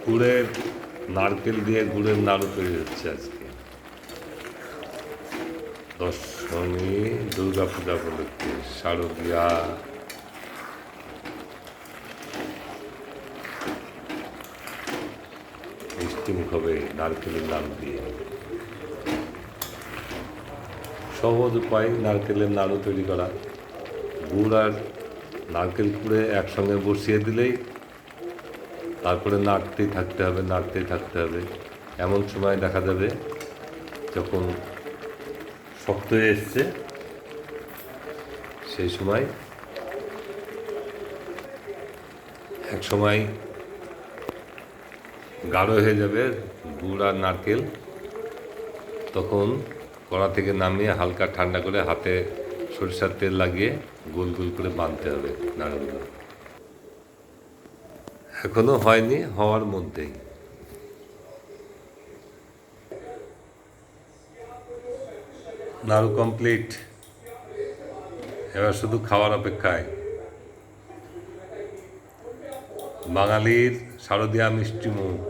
গুড়ের নারকেল দিয়ে গুড়ের নাড়ু তৈরি হচ্ছে আজকে দশমী দুর্গা পূজা উপলক্ষে শারদীয়া মিষ্টিমুখ হবে নারকেলের নাড়ু দিয়ে। সহজ উপায় নারকেলের নাড়ু তৈরি করা। গুড় আর নারকেল কুড়ে একসঙ্গে বসিয়ে দিলেই তারপরে নাড়তেই থাকতে হবে। এমন সময় দেখা যাবে যখন শক্ত হয়ে এসছে, সেই সময় এক সময় গাঢ় হয়ে যাবে গুড় আর নারকেল। তখন কড়া থেকে নামিয়ে হালকা ঠান্ডা করে হাতে সরিষার তেল লাগিয়ে গোল গোল করে বাঁধতে হবে নাড়ুগুলো। এখনো হয়নি, হওয়ার মধ্যেই। নাড়ু কমপ্লিট, এবার শুধু খাওয়ার অপেক্ষায়। বাঙালির শারদীয়া মিষ্টি মুখ।